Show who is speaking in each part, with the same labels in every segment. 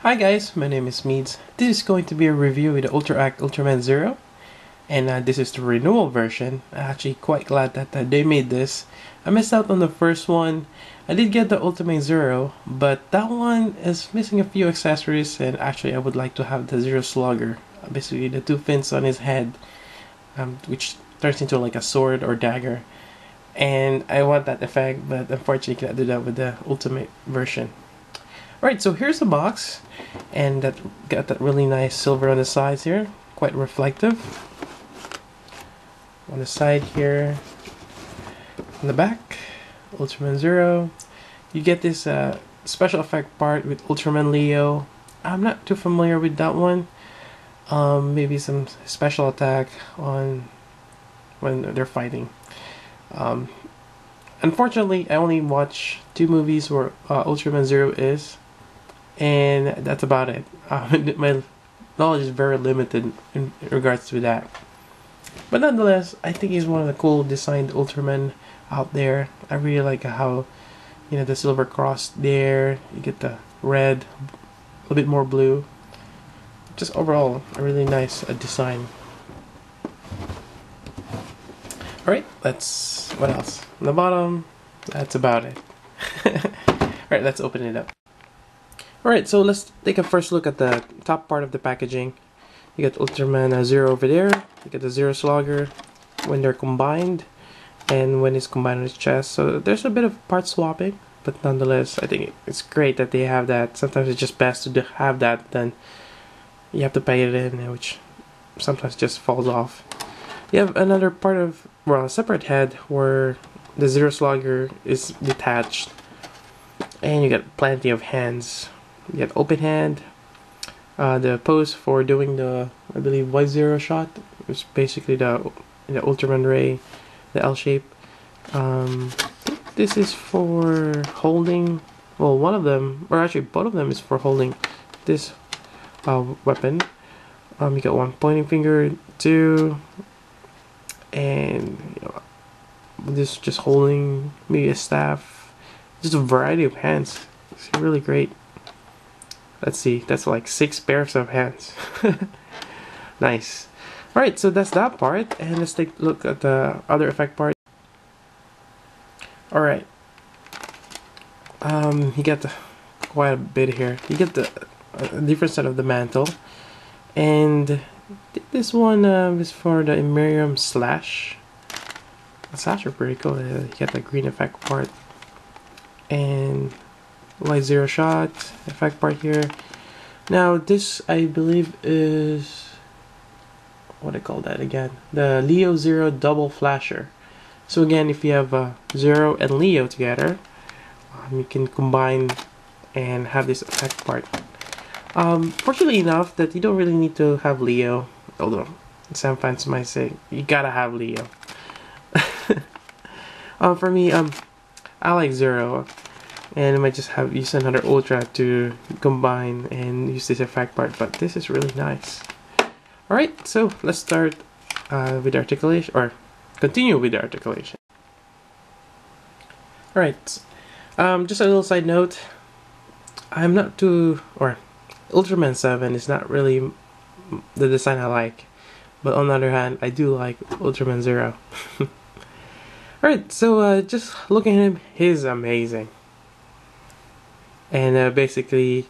Speaker 1: Hi guys, my name is Meads. This is going to be a review with the Ultraman Zero, and this is the Renewal version. I'm actually quite glad that they made this. I missed out on the first one. I did get the Ultraman Zero, but that one is missing a few accessories, and actually I would like to have the Zero Slugger. Basically the two fins on his head, which turns into like a sword or dagger. And I want that effect, but unfortunately cannot do that with the Ultimate version. Alright, so here's the box, and that got that really nice silver on the sides here, quite reflective. On the side here, on the back, Ultraman Zero. You get this special effect part with Ultraman Leo. I'm not too familiar with that one. Maybe some special attack on when they're fighting. Unfortunately, I only watched 2 movies where Ultraman Zero is. And that's about it. My knowledge is very limited in regards to that. But nonetheless, I think he's one of the cool designed Ultramen out there. I really like how, the silver cross there. You get the red, a little bit more blue. Just overall, a really nice design. Alright, what else? On the bottom, that's about it. Alright, let's open it up. Alright, so let's take a first look at the top part of the packaging. You got Ultraman Zero over there. You got the Zero Slugger when they're combined, and when it's combined on his chest. So there's a bit of part swapping, but nonetheless, I think it's great that they have that. Sometimes it's just best to have that than you have to pay it in, which sometimes just falls off. You have another part of, a separate head where the Zero Slugger is detached, and you got plenty of hands. You get open hand, the pose for doing the, I believe, Y0 shot, which is basically the Ultraman Ray, the L shape. I think this is for holding, well, one of them, or actually both of them is for holding this weapon. You got one pointing finger, 2, and this just holding maybe a staff. Just a variety of hands. It's really great. Let's see, that's like 6 pairs of hands. Nice. Alright, so that's that part, and let's take a look at the other effect part. Alright. You get quite a bit here. You get the different side of the mantle. And this one is for the Imperium Slash. The slash are pretty cool. You get the green effect part. And light zero shot effect part here. Now this, I believe, is what do I call that again? The Leo Zero double flasher. So again, if you have Zero and Leo together, you can combine and have this effect part. Fortunately enough that you don't really need to have Leo, although some fans might say you gotta have Leo. For me, I like Zero. And I might just have use another Ultra to combine and use this effect part, but this is really nice. Alright, so let's start with articulation, or continue with the articulation. Alright, just a little side note. I'm not too, or Ultraman 7 is not really the design I like, but on the other hand, I do like Ultraman Zero. Alright, so just looking at him, he's amazing. And basically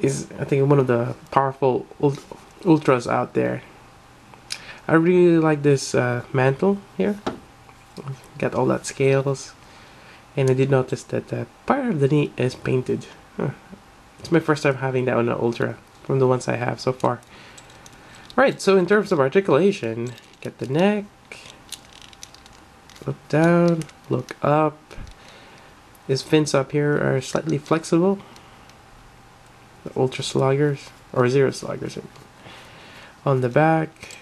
Speaker 1: is, I think, one of the powerful ultras out there. I really like this mantle here. Got all that scales, and I did notice that part of the knee is painted. It's my first time having that on an Ultra from the ones I have so far. Right, so in terms of articulation, get the neck, look down, look up. His fins up here are slightly flexible. The Ultra Sluggers, or Zero Sluggers. On the back,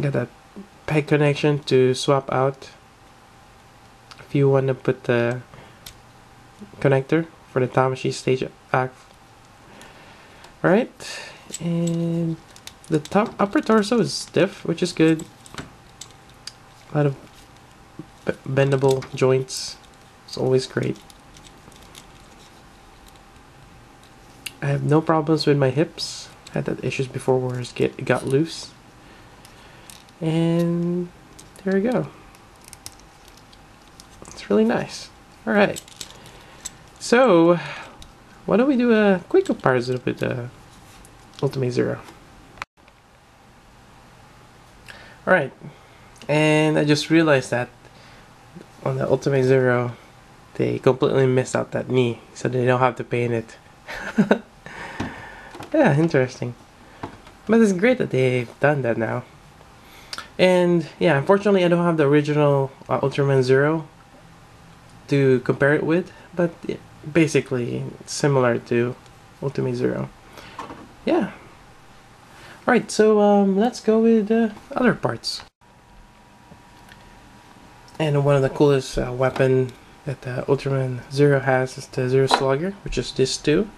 Speaker 1: got that peg connection to swap out if you want to put the connector for the Tamashi stage act. Alright, and the upper torso is stiff, which is good. A lot of bendable joints. It's always great. I have no problems with my hips. Had that issues before where it got loose. And there we go. It's really nice. Alright. So, why don't we do a quick comparison with the Ultimate Zero? Alright. And I just realized that on the Ultimate Zero, they completely missed out that knee, so they don't have to paint it. Yeah, interesting. But it's great that they've done that now. And yeah, unfortunately I don't have the original Ultraman Zero to compare it with, but yeah, basically it's similar to Ultimate Zero. Yeah. Alright, so let's go with other parts. And one of the coolest weapon that Ultraman Zero has is the Zero Slugger, which is this too.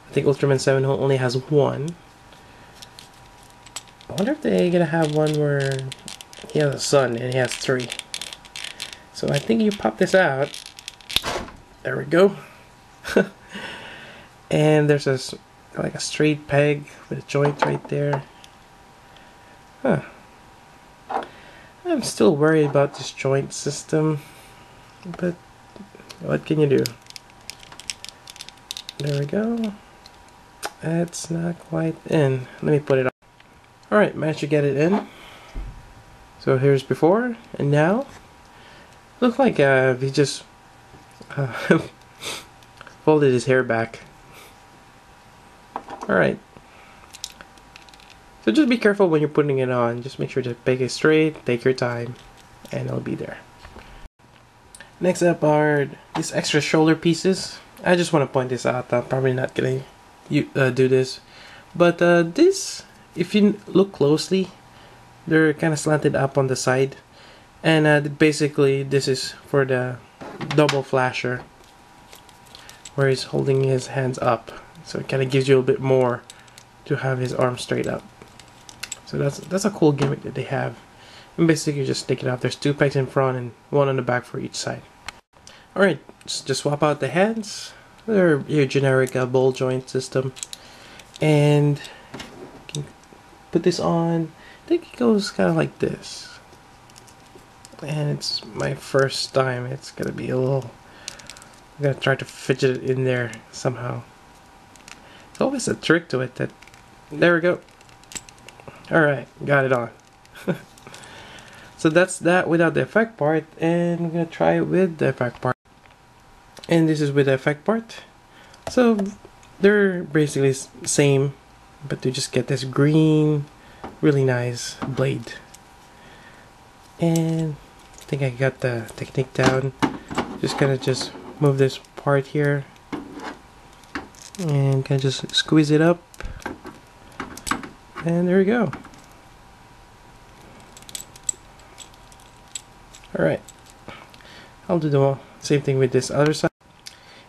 Speaker 1: I think Ultraman 7 only has one. I wonder if they're gonna have one where he has a son and he has three. So I think you pop this out. There we go. And there's like a straight peg with a joint right there. Huh. I'm still worried about this joint system, but what can you do? There we go. It's not quite in. Let me put it on. Alright, managed to get it in. So here's before and now. Looks like he just folded his hair back. Alright. So just be careful when you're putting it on. Just make sure to peg it straight, take your time, and it'll be there. Next up are these extra shoulder pieces. I just want to point this out. I'm probably not gonna do this, but this, if you look closely, they're kind of slanted up on the side, and basically this is for the double flasher, where he's holding his hands up, so it kind of gives you a bit more to have his arm straight up. So that's a cool gimmick that they have. And basically just take it out. There's two pegs in front and one on the back for each side. Alright, just swap out the hands. They're your generic ball joint system. And you can put this on. I think it goes kind of like this. And it's my first time. It's gonna be a little... I'm gonna try to fidget it in there somehow. There's always a trick to it that... There we go. Alright, got it on. So that's that without the effect part, and I'm gonna try it with the effect part. And this is with the effect part. So they're basically same, but you just get this green, really nice blade. And I think I got the technique down. Just gonna just move this part here, and kind of just squeeze it up. And there we go. Alright. I'll do the same thing with this other side.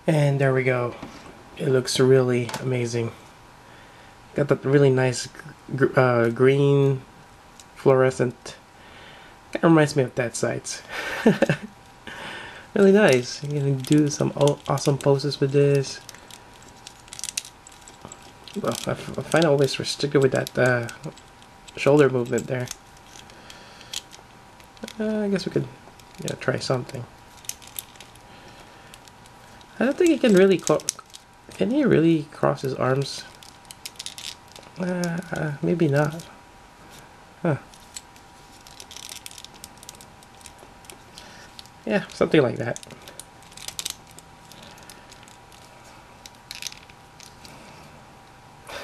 Speaker 1: And there we go. It looks really amazing. Got that really nice green fluorescent. Kind of reminds me of that sides. Really nice. You're gonna do some awesome poses with this. Well, I find it always restricted with that shoulder movement there. I guess we could, try something. I don't think he can really. Can he really cross his arms? Maybe not. Huh. Yeah, something like that.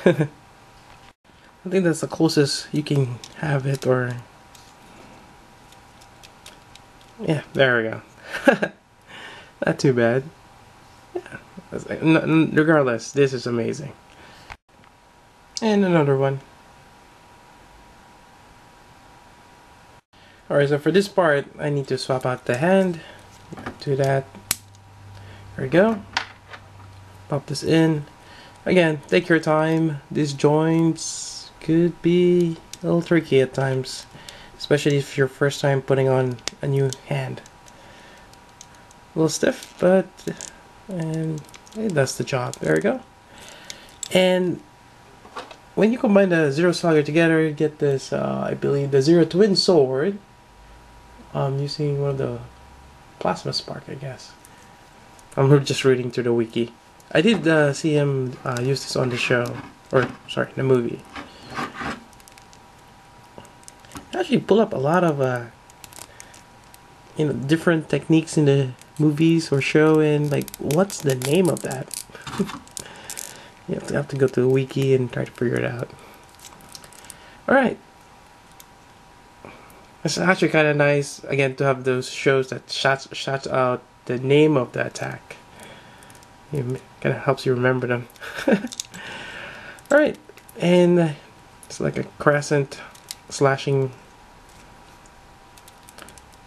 Speaker 1: I think that's the closest you can have it, or... Yeah, there we go. Not too bad. Yeah, regardless, this is amazing. And another one. Alright, so for this part, I need to swap out the hand. Do that. There we go. Pop this in. Again, take your time. These joints could be a little tricky at times, especially if you're first time putting on a new hand. A little stiff, but and it does the job. There we go. And when you combine the Zero Saga together, you get this, I believe, the Zero Twin Sword. Using one of the Plasma Spark, I guess. I'm just reading through the wiki. I did see him use this on the show, or sorry, the movie. Actually, pull up a lot of different techniques in the movies or show, and like, what's the name of that? You have to go to the wiki and try to figure it out. All right. It's actually kind of nice, again, to have those shows that shouts out the name of the attack. It kind of helps you remember them. Alright, and it's like a crescent slashing.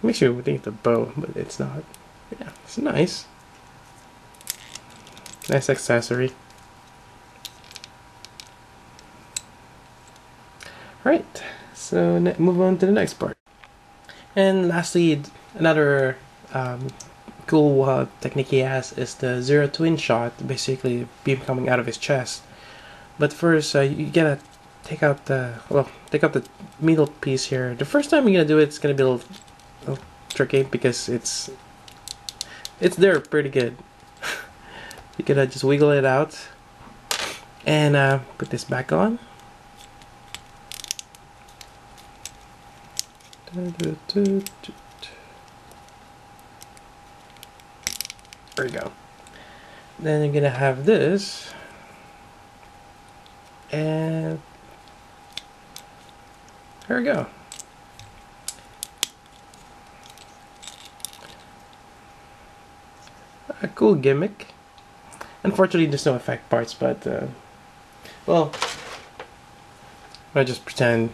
Speaker 1: Makes you think it's a bow, but it's not. Yeah, it's nice. Nice accessory. Alright, so move on to the next part. And lastly, another cool technique he has is the Zero Twin Shot, basically beam coming out of his chest. But first, you gotta take out the middle piece here. The first time you're gonna do it, it's gonna be a little tricky because it's there pretty good. You gotta just wiggle it out and put this back on. There we go. Then you're gonna have this, and there we go. A cool gimmick. Unfortunately, there's no effect parts, but well, I just pretend.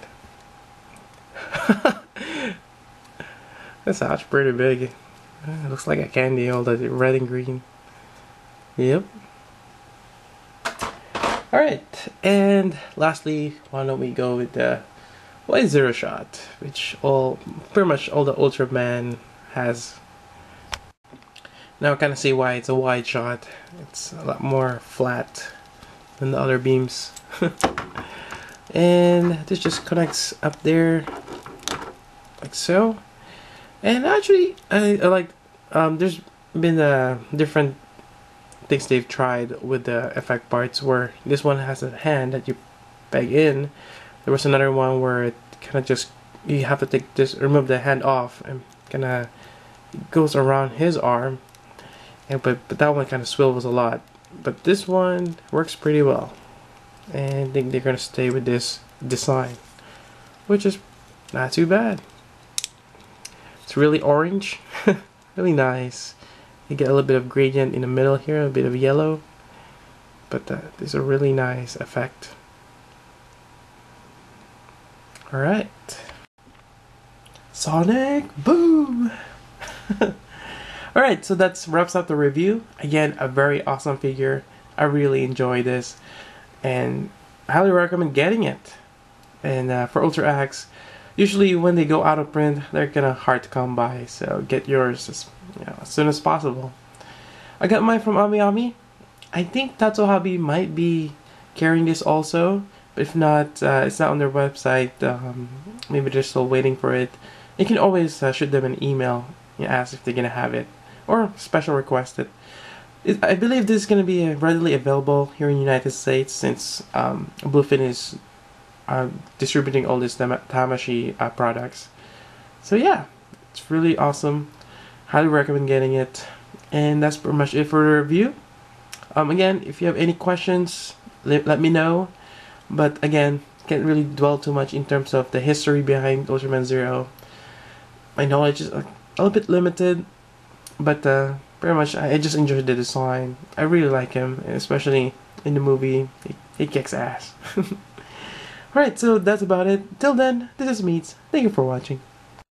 Speaker 1: That's actually pretty big. It looks like a candy, all the red and green. Yep. Alright, and lastly, why don't we go with the Wide Zero Shot, which pretty much all the Ultraman has. Now I kind of see why it's a wide shot. It's a lot more flat than the other beams. And this just connects up there, like so. And actually, I like, there's been different things they've tried with the effect parts, where this one has a hand that you peg in. There was another one where it kind of just, you have to remove the hand off, and kind of goes around his arm. And but that one kind of swivels a lot. But this one works pretty well, and I think they're gonna stay with this design, which is not too bad. It's really orange, really nice. You get a little bit of gradient in the middle here, a bit of yellow, but this is a really nice effect. Alright, Sonic Boom! Alright, so that wraps up the review. Again, a very awesome figure. I really enjoy this, and I highly recommend getting it. And for Ultra Axe, usually when they go out of print, they're kind of hard to come by, so get yours as soon as possible. I got mine from Ami Ami. I think Tatsu Hobby might be carrying this also, but if not, it's not on their website. Maybe they're still waiting for it. You can always shoot them an email and ask if they're gonna have it, or special request it. I believe this is gonna be readily available here in the United States, since Bluefin is distributing all these Tamashii products. So yeah, it's really awesome. Highly recommend getting it. And that's pretty much it for the review. Again, if you have any questions, let me know. But again, can't really dwell too much in terms of the history behind Ultraman Zero. My knowledge is a little bit limited, but pretty much I just enjoyed the design. I really like him, especially in the movie. He kicks ass. Alright, so that's about it. Till then, this is Meats. Thank you for watching.